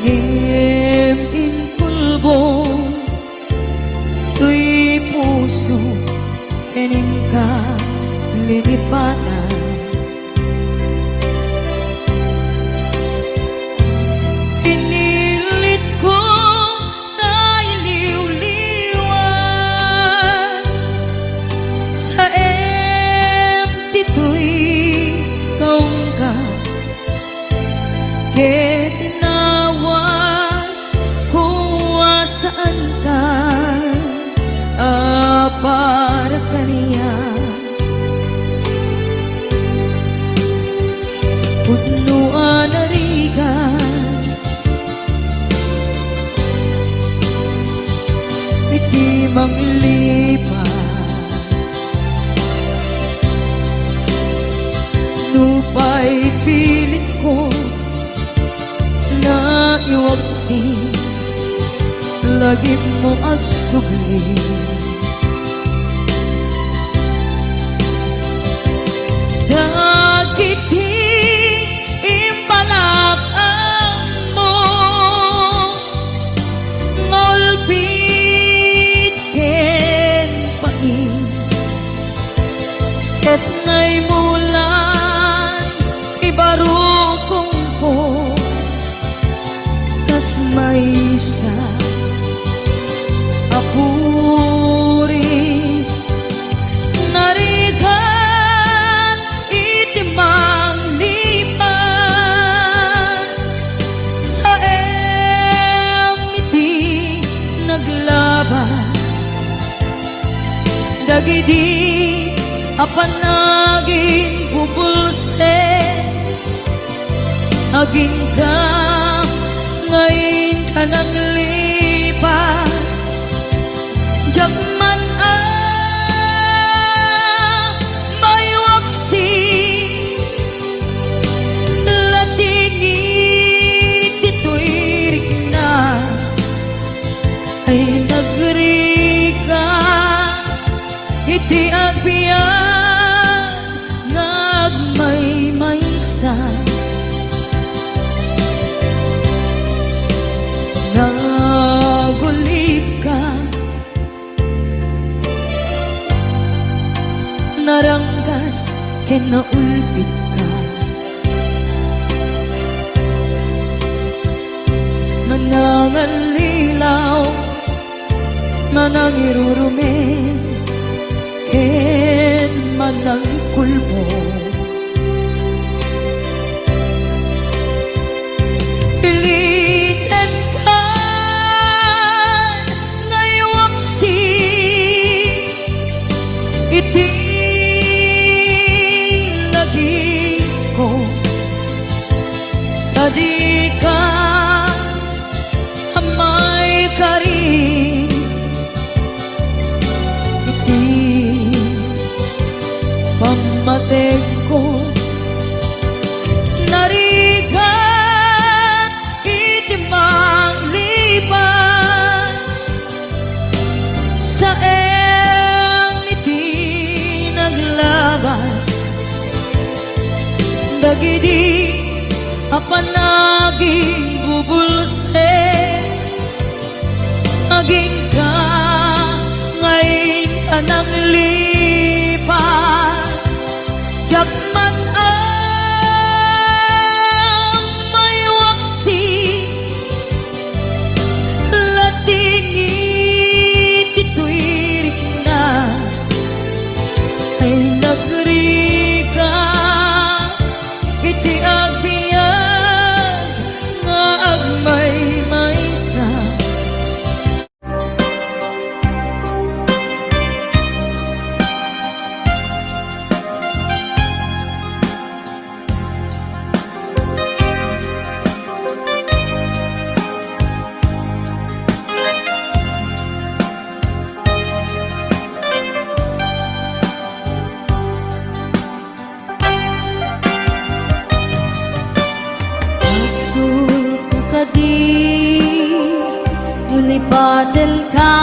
lihim in pulbo, tuy puso kening ka lilipatan. Pinilit ko na iliw-liwan sa empty tuy kaong ka. Tinawag kung saan ka para kaniya. Punuan na rigan, iti manglipan, nupay pilit ko na iwagsin, lagi mo agsugli. Dagiti impalakang mo, ngolpit ken pain, ket ngay mulan ibarukong ko, kas maysa apuris narigan itimang lipan sa emiti naglabas. Dagidi apanaging bubulse, aging ka ngayon ka nang lipat. Jakman may waksi, latingit dito'y rigna, ay nagrika iti agbiyan ngagmay maysa. Nagulip ka, naranggas ken naulpit ka, manangalilaw, manangirurumen, ken manangkulbo. Piliten ka ngaywaksi, iti lagi ko, tadi ka amay karin, iti pamatek ko narigan iti manglipan sa emiti naglabas. Dagidi apanaging bubulse, aging ka ngayon ka nang lipat. Jakman may waksi, latingit ito'y rigna, ay nagrika iti agbiyan nga agmay maysa. Nulipatan ka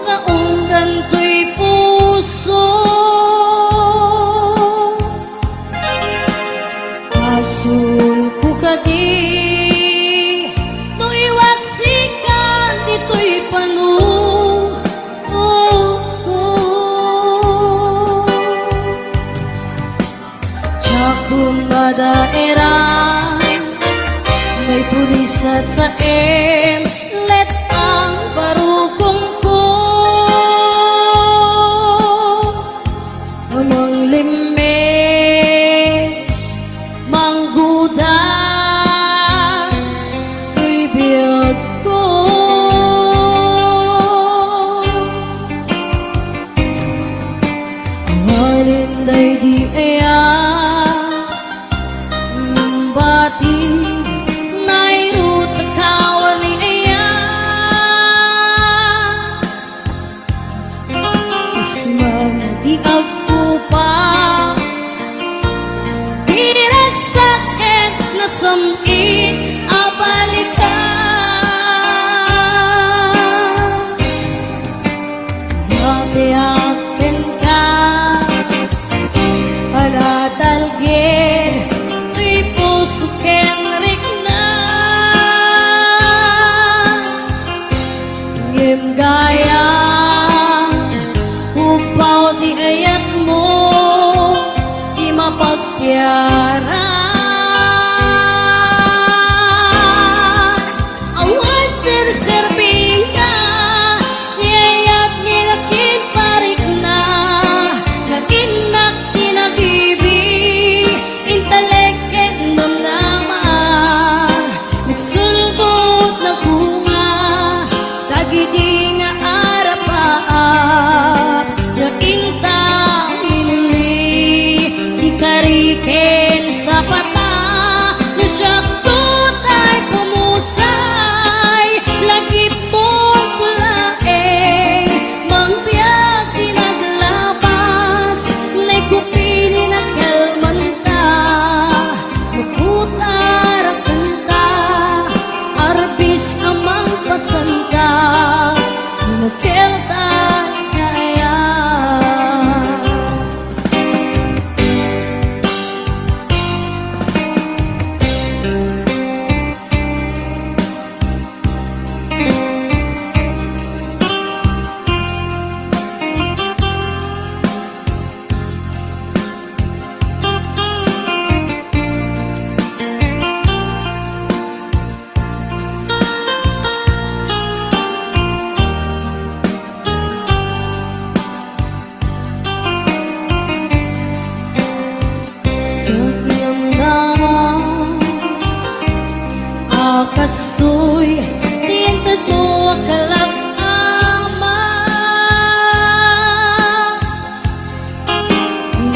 nga unggan to'y puso, asul ko ka di purisa sa let ang barugong ko. Amang limes, manggudas, tuy biyag ko. Halinday di aya bati nairut kawali aya isman di agpupa pinagsakit na samit abalikan yabiakin ka para dalgin tuy puso kenrik na ngim gaya upaw di ayat mo di mapagyaran awan sir-sirbing ka di ayat nilakin parik na naginak tinagibig inteleket namnaman nagsulbot na bunga dagiti nga arapaap nga inta minuli di kariken sa pata na siyakot ay pumusay lagi pong tulaeng mangbiyak tinaglabas na'y kupili na kalmanta maputar ang kanta arbis amang pasanta nakelta kaya kastoy tintad mo kalab ama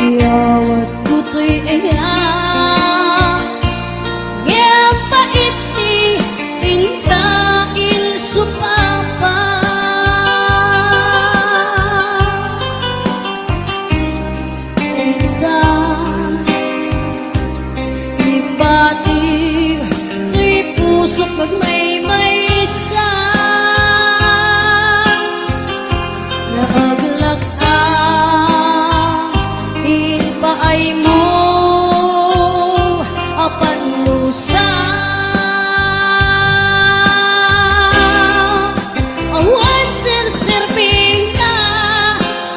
iyawat kutoy iya ngem paiti pintain supapa inda ibati pusok pag may isa naaglag hinpaay mo apan lusa awan sir-sirbing ka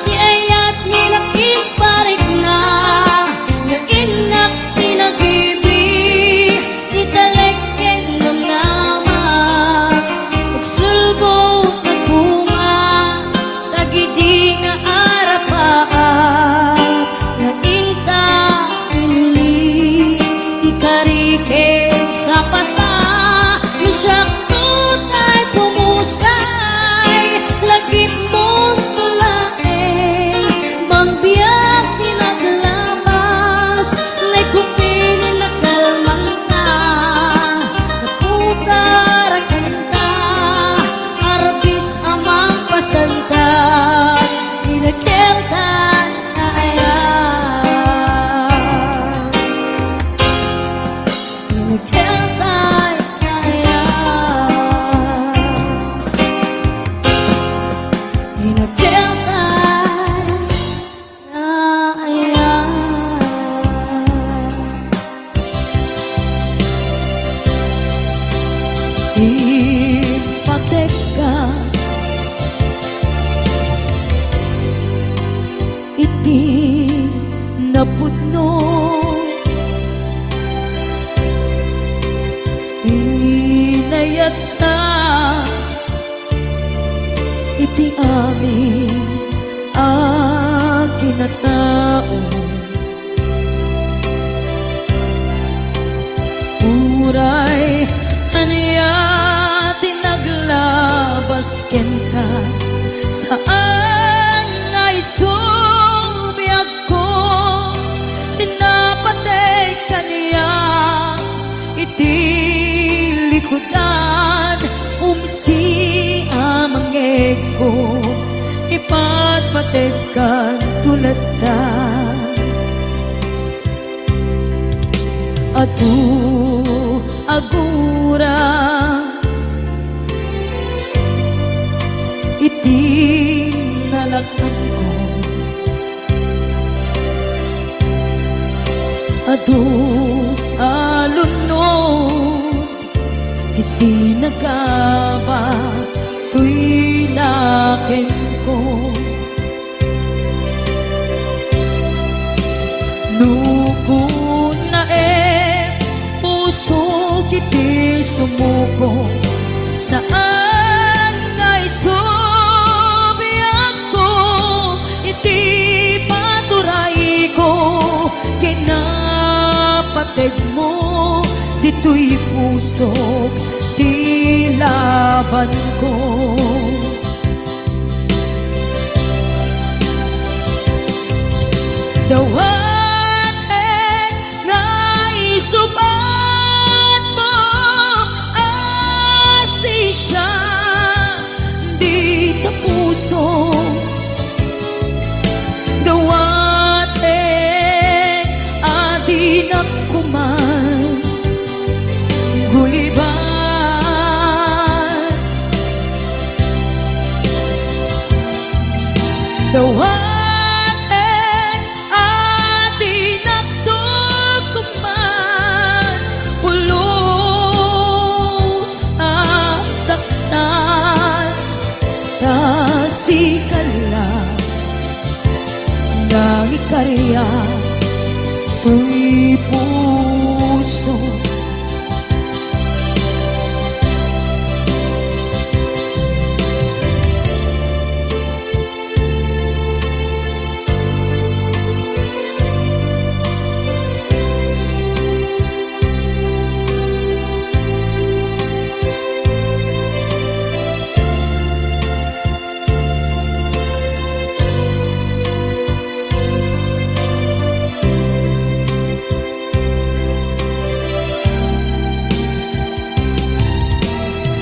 di ayat nilakin parik na nga inak tinagibig di talek magsulbot na bunga dagiti nga arapaan na inta pinuli di kariken sa pata masyakot ay pumusay lagi mong tulaeng mangbiyak tinaglabas na'y kupili na kalmanta naputar ang kanta arbis amang pasanta inakelta na ayan inakelta na ayan inakelta na ayan ipatek ka iti napudno yata iti amin kinatao uray anya tinaglabas kenta saan nga isubiyag ko tinapatay kaniya iti likodan umsi amangeg ko ipatpatay kan tulad ta adu agura iti nalakpan ko adu alunod isinagaba tuy nakin ko nukun na puso kiti sumuko saan nga isubiyak ko iti paturay ko kinapatid mo dito'y puso di laban ko dawat nga isubat mo asisya di ta puso dawat adi na kuman guliban dawat karya tuy puso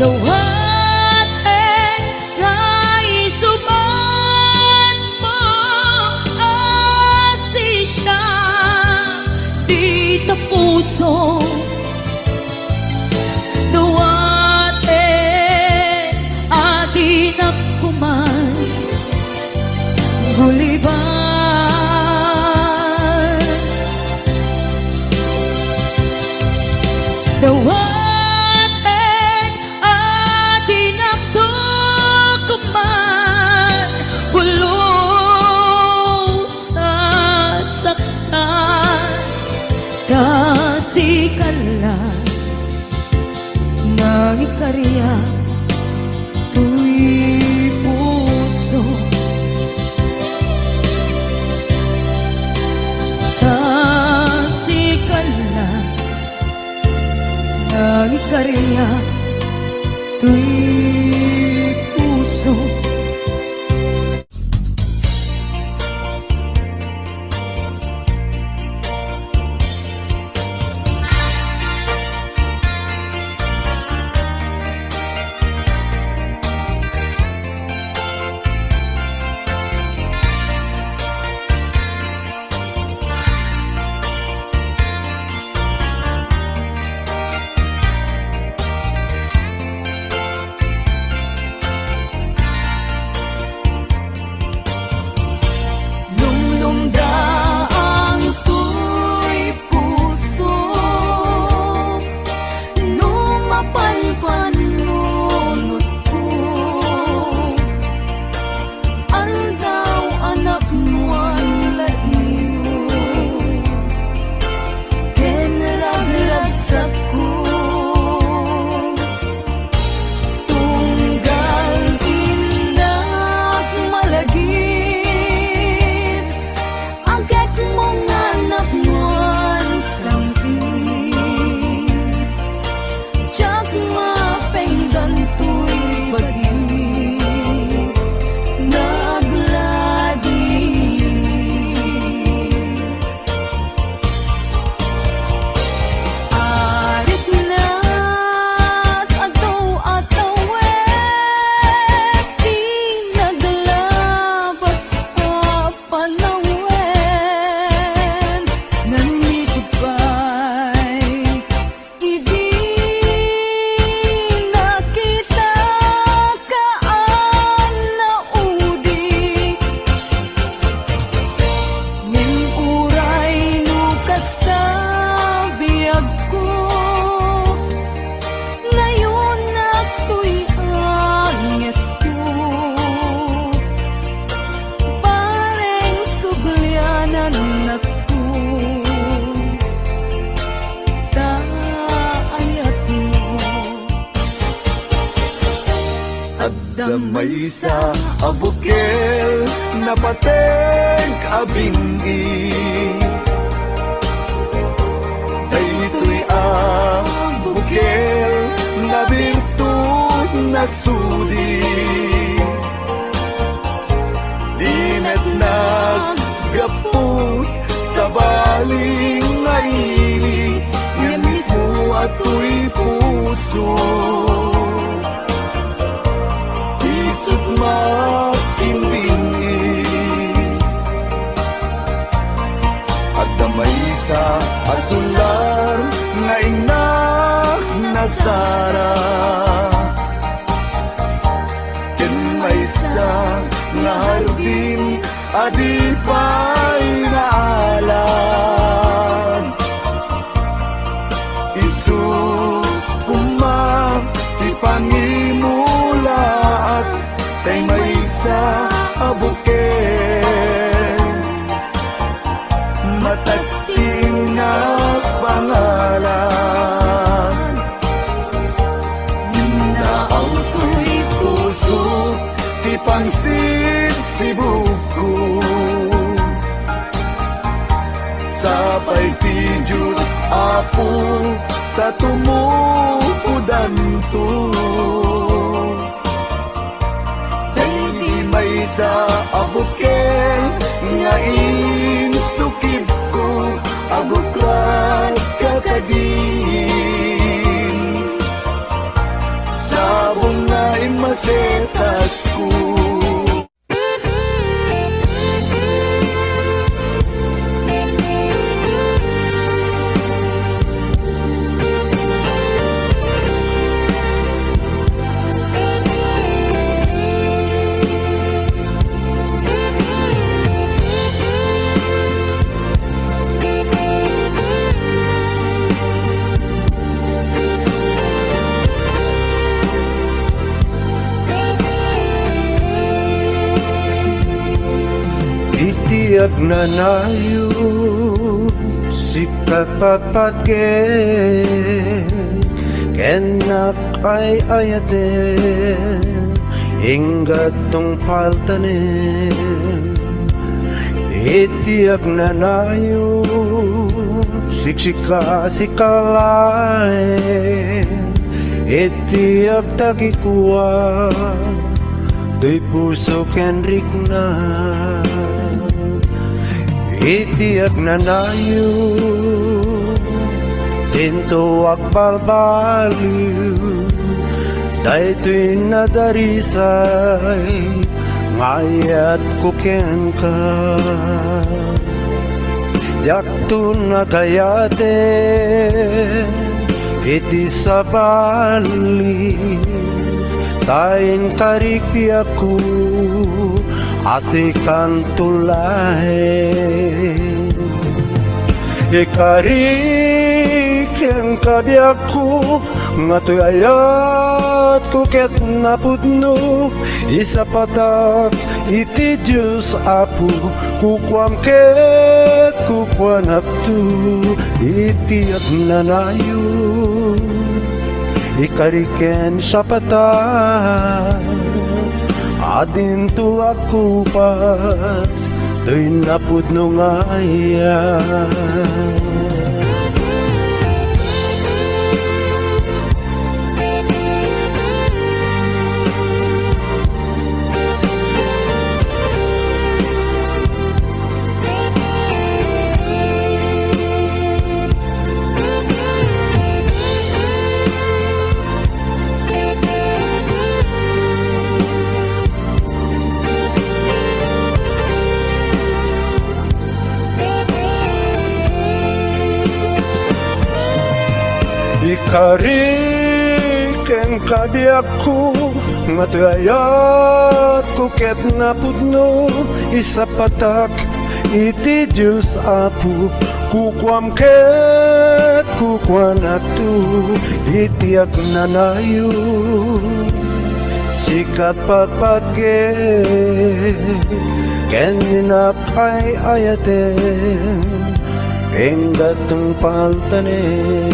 dawat naisuban mo asisya di ta puso dawat adi na kuman guliban dawat kasikalan ng ikarya tuy puso kasikalan ng ikarya tuy puso Damay sa abukel na pateng abingi. Daytoy ang bukel na birtud na sudi. Dinet naggapot sa baling ngaili, nga mismo ato'y puso. Isip makimbingi, at damay sa asular nga inak na Sara. Ken may sa nga hardin adi pa'y naalam. Isu kumang ipangimulaat kay may sa abuken, matagting na pangalan. Naaw ko'y puso ti pangsisibuko, sapay ti Diyos Apo tatumupudan to. May sa abuken nga insukib ko, abuklat kakadin. Sabong nga imasetas ko. Itiag na nayo si kapapatgen, kenak ay ayaten ingat tong paltanen. Itiag na nayo siksika sikalain, itiag tagikuwa do'y puso kenrik na. Itiag na nayo dinto agbalbaliw, daytoy nadarisay ngayat kuken ka. Jakto na kayate iti sabali, tain karikpiaku asikan tulay. Ikarik yang kabiaku ngatoy ayat ko ket napudno, isa patak iti Diyos Apo kukwam ket kukwanak tu. Itiag na nayo ikariken sa patak, adin tu aku pas do'y napudno ngayan. Ikariken kabiaku ngatayat ko ket napudno, isa patak iti Diyos Apo kukwam ket kukwanak tu. Itiag na nayo sikat pagpatgen, ken ninapay ayaten enggatong paltanen.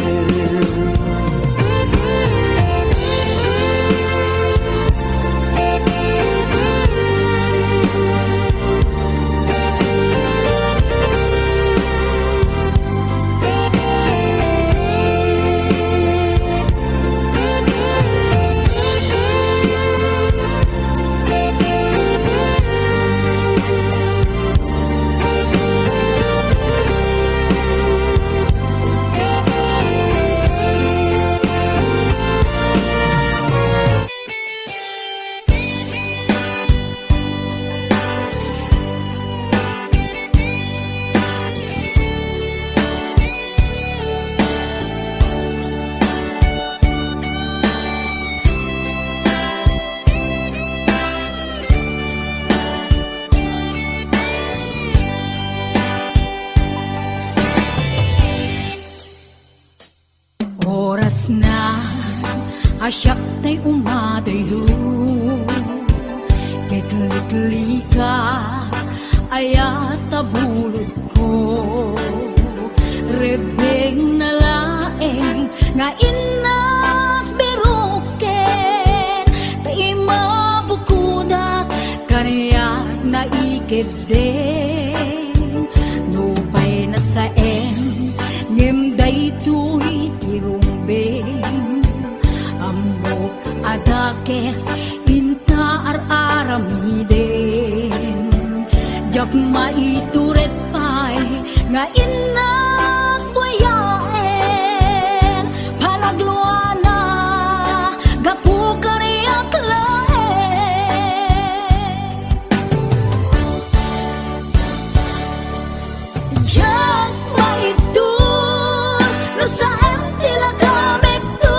asyak tay umadayo Ketli-tli ka ayat tabulod ko Rebeng na laeng nga inak biruken Tay mabukudak kaniyak na ikideng Nupay na saen ngem daytoy tirumbeng Amok adakes inta ar-aramiden Jak maituret pay nga inak buyaen Palagluana gapu kariyak laen Jak maitur sa empty lagamit to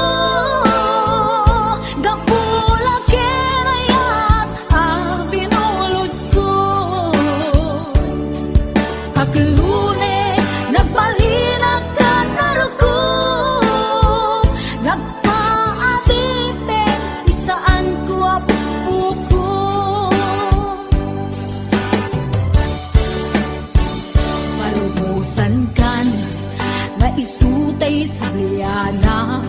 Gapula kinayat binulod ko Paglune nagpalinag ka naruko Nagpaabiten di saan ko apuko Malubusan kan na isutay subliana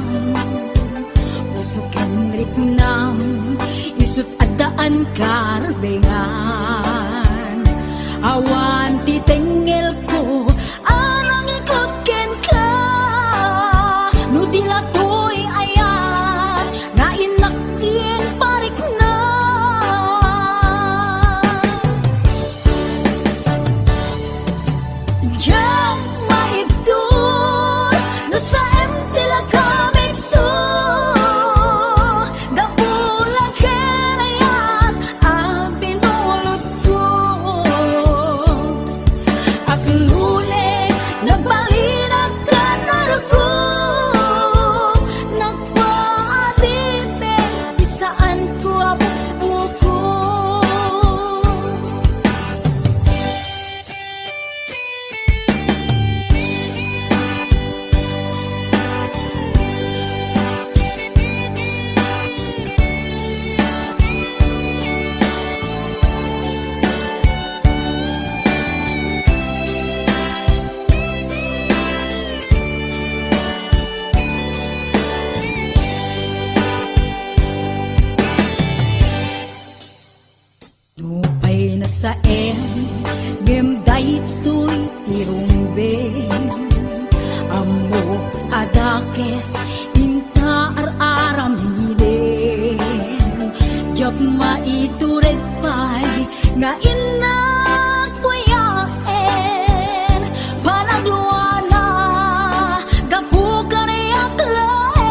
Pusuken ripnam isut adaan karbengan Awan titengel ko anang ikot ken ka Nudila to'y ayat na inakin parik na Diyan maibdol nasa empty lagamit to Gapula kinayat binulod ko Aglune nagbalinag ka naruko Nagpaabiten di saan ko apuko Nupay na saen ngem daytoy tirumbeng Amo adakes inta ar-aramiden Jak maitured pay nga inak buyaen Panagluana gapu kaniyak laen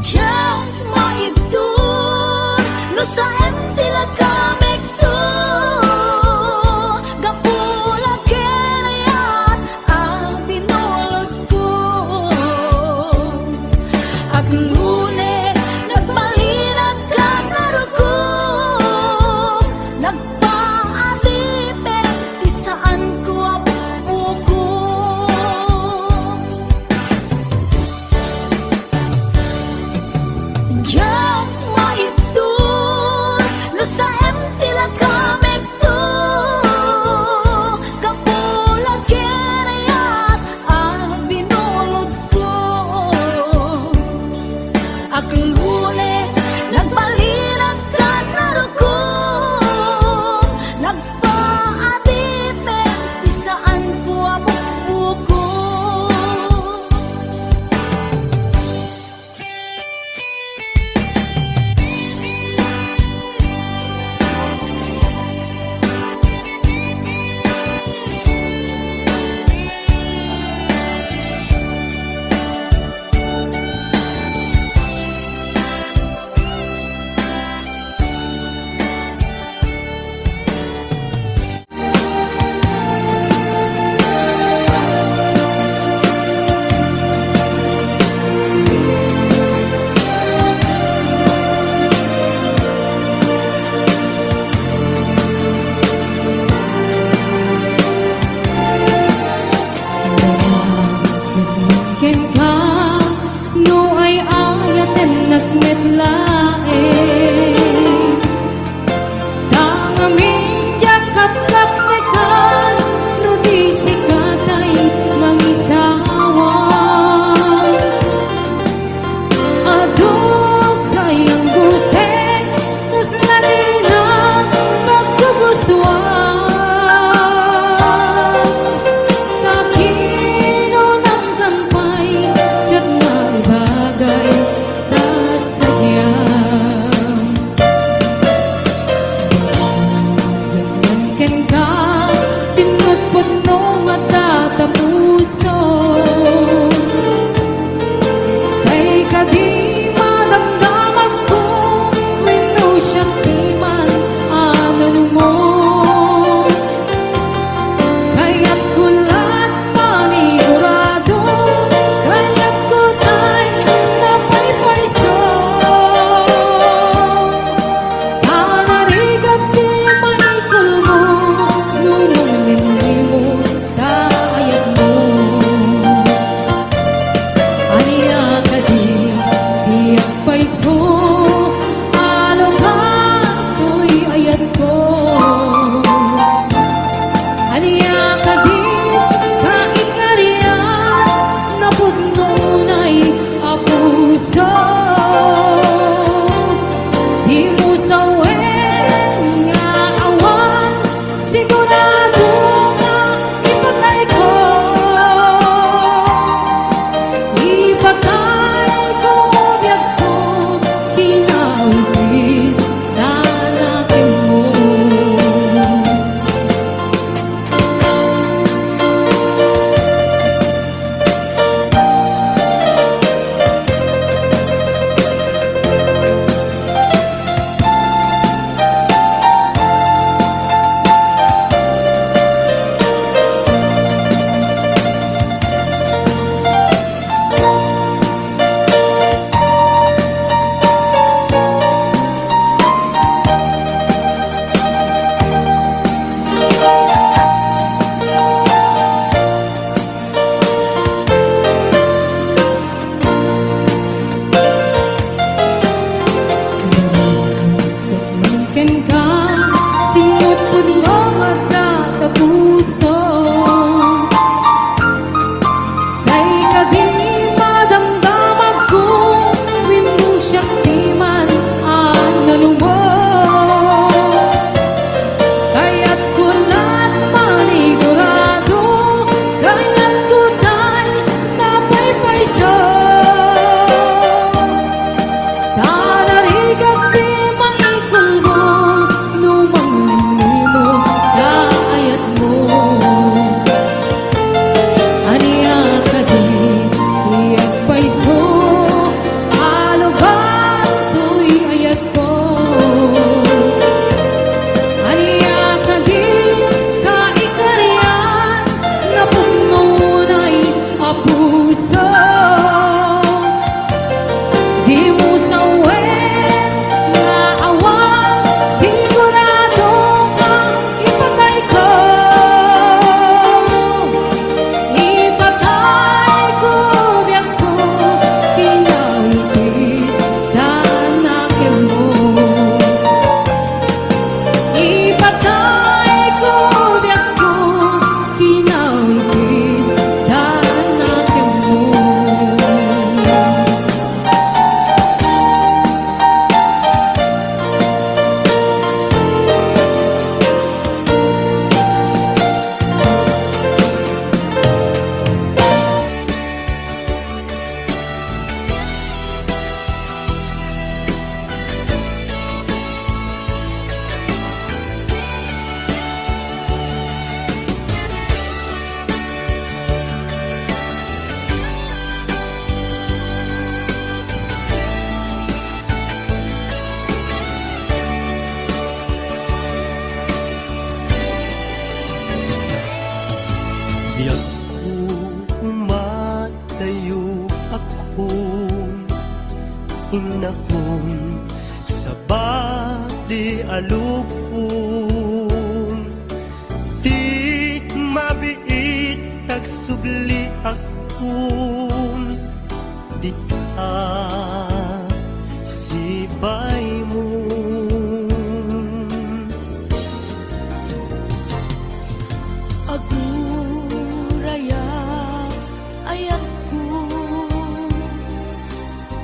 Diyan maibdol no sa empty lagamit to Gapula kinayat binulod ko Aglune nagmalinag ka naruko Nagpaabiten di saan ko apuko Diyan maibdol nasa empty lagamit to Gapula kinayat binulod ko Aglune nagbalinag ka naruko Nagpaabiten di saan ko apuko umatayo akong inahon sa bali alupon. Di mabiit tagsugli akon, di sibay mo. Aguraya ayat ko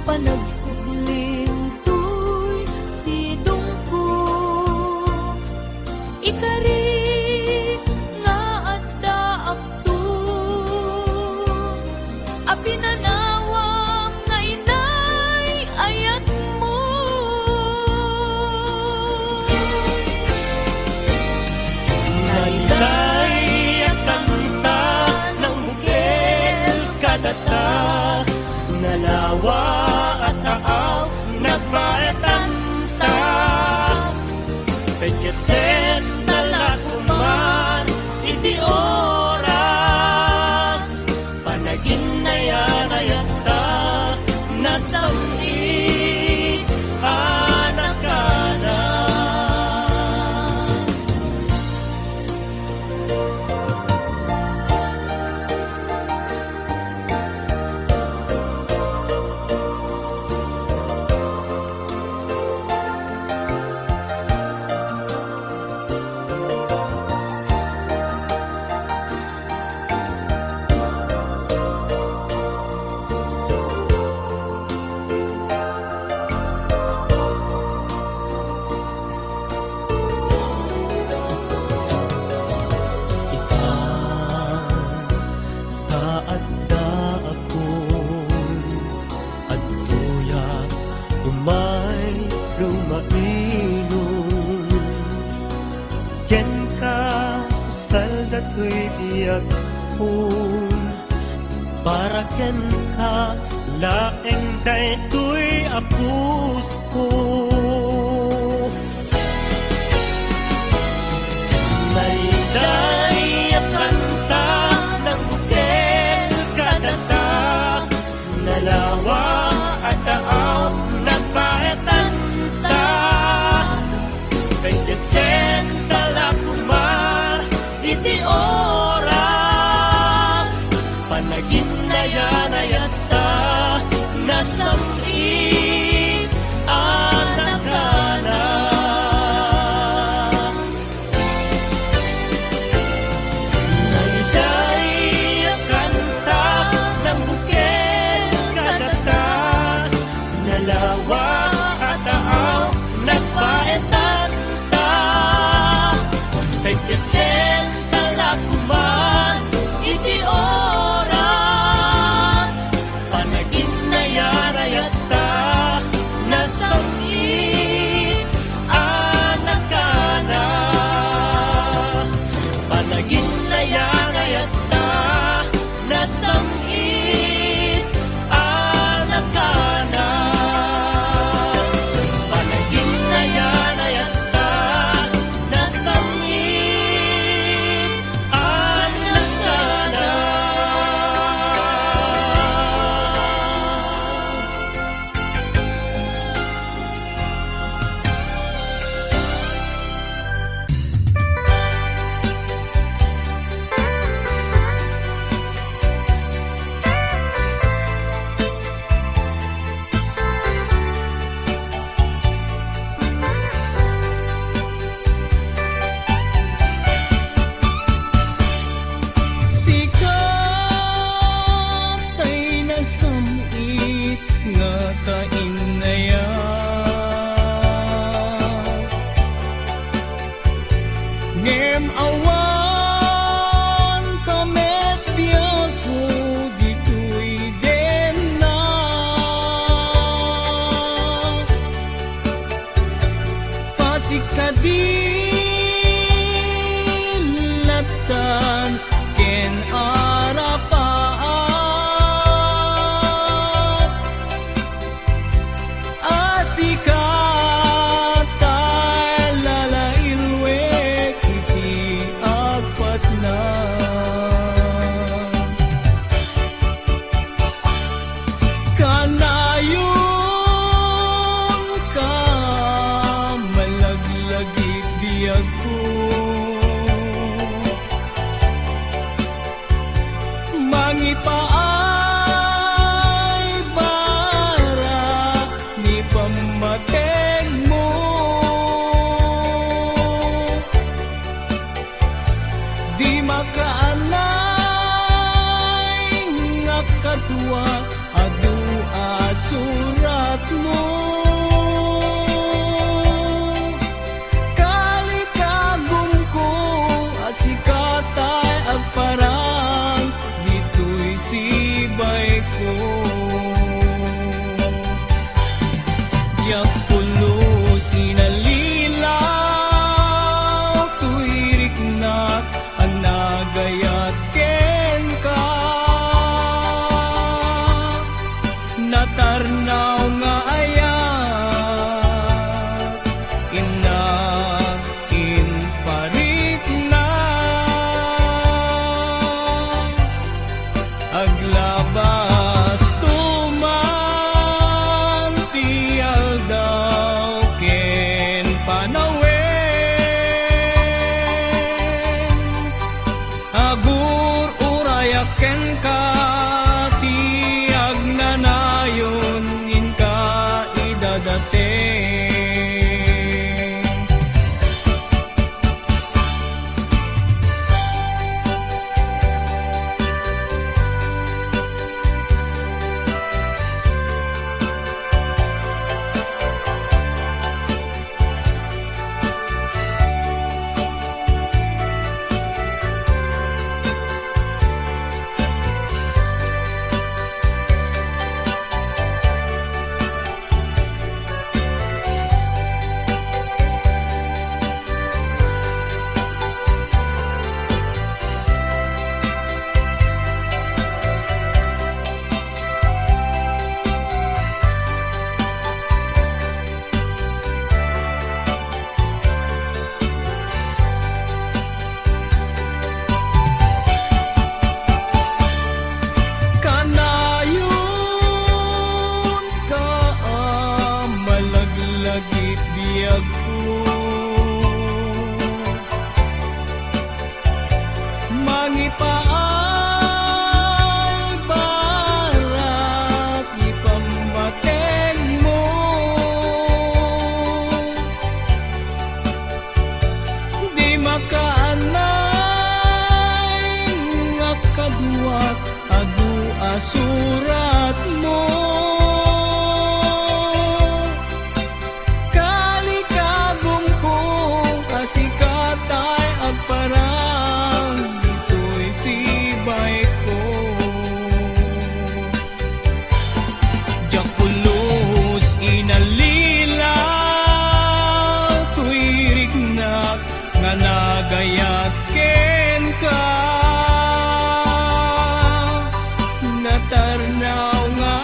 panagsugling tuy sidong ko ikari nga adda akto apinanawang nga inay ayat mo. Nailay at kanta ng bukil kadata, nalawa at aaw nagbaetanta. Pagkasen nalakuman iti oras, panaging nayanayata nasamit anakana. Taadda akon at tuya umay lumainon. Ken ka usal dato'y biyag kon, para ken ka laeng daytoy apus ko. Naiday at kanta ng bukil kadata, nalawa at taaw nagpaetanta. Pagkasen talakumar iti oras, panagin na yanayata nasamit anakana. Naiday at kanta ng bukil kadata, nalawa at taaw nagpaetanta. Pagkasen talakuman iti oras, panagin na yarayata nasamit anakana. Panagin na yarayata nasamit anakana. Panagin na yarayata nasamit anakana. mangipaay bara ni pamateng mo. Di makaanay nga kadwa adu asurat mo. Kalikagum ko asikatay agparang dito'y sibay ko. Diyak pulos inalilaw tuirik na anagayat ken ka. Natarnaw nga ayat in parik na aglabas tuman tial daw ken panawen agur urayak ken ka tiag nanayon in ka idadate. Kanayon ka malaglagit biyag ko. Mangipaay barak ipamateng mo. Di makaanay nga kadwat adu asurat mo. Kalikagum ko asikatay agparang dito'y sibay ko. Diyak pulos inalilaw tuirik na nga nagayat ken ka. Natarnaw nga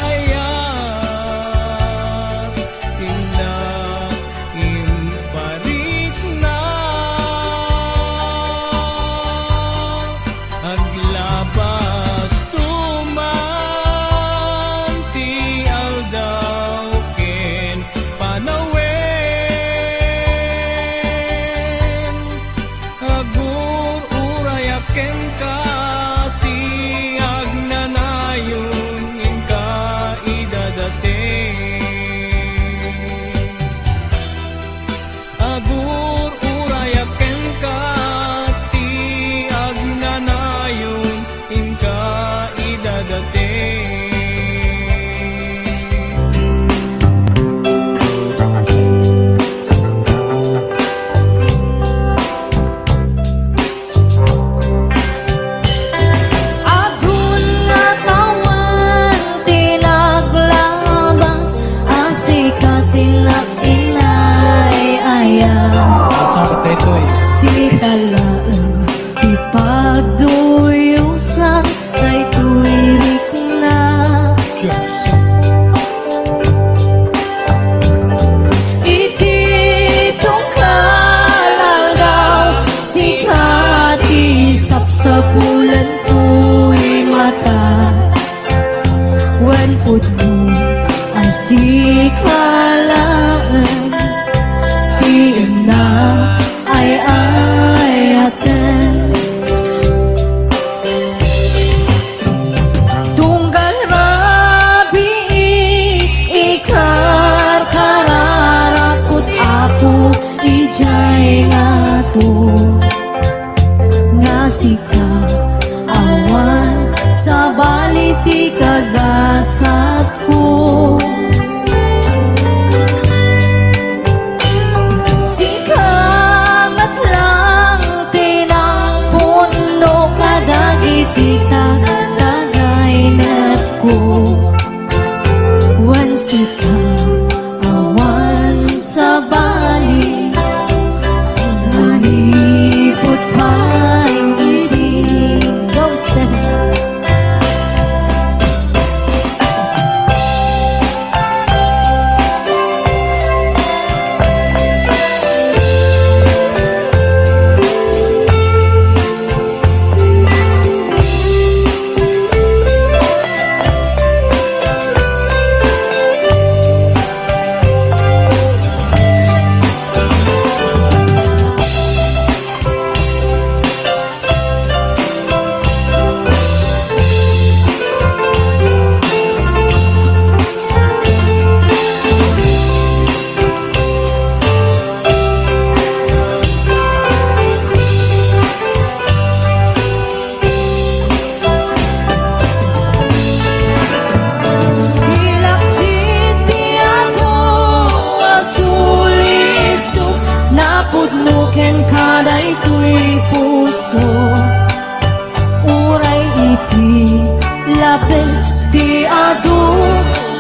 labis ti adu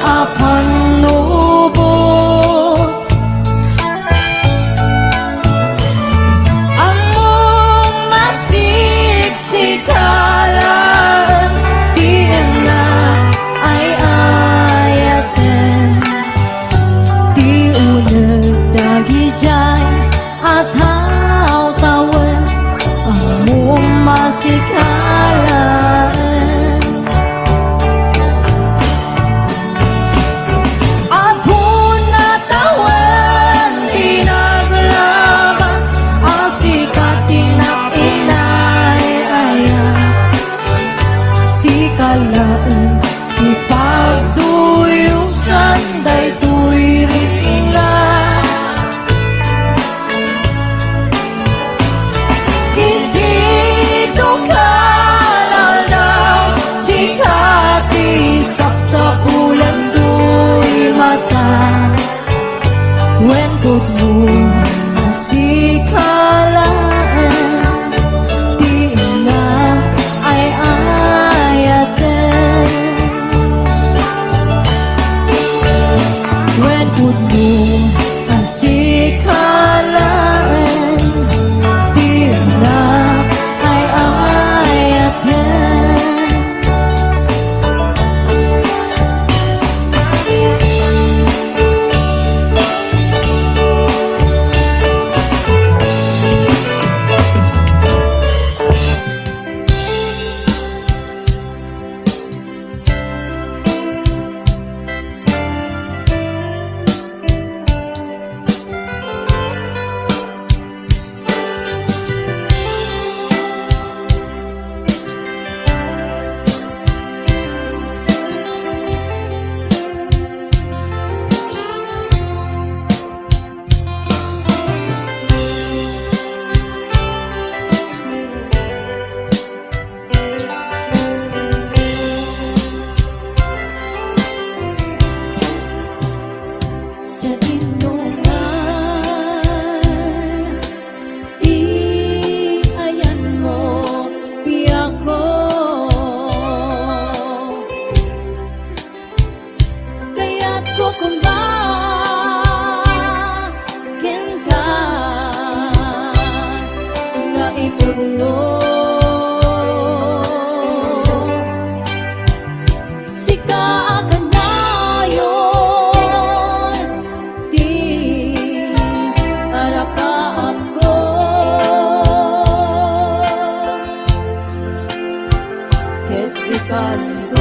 apan lubot. Ang masigsikalan di na ay ayaten, di unag dagijay at hawtawan ang masikalan. Kalaan ipagduyusan daytoy ringa, hindi tukalalaw sikati sapsapulan duy mata. When good mo sikalaan di na ay put mo ang sikalaan di na ay ayaten. Sa tinungan, iayan mo biyak ko, kaya't kukumba kinta nga ipugno. Sika ket ikanto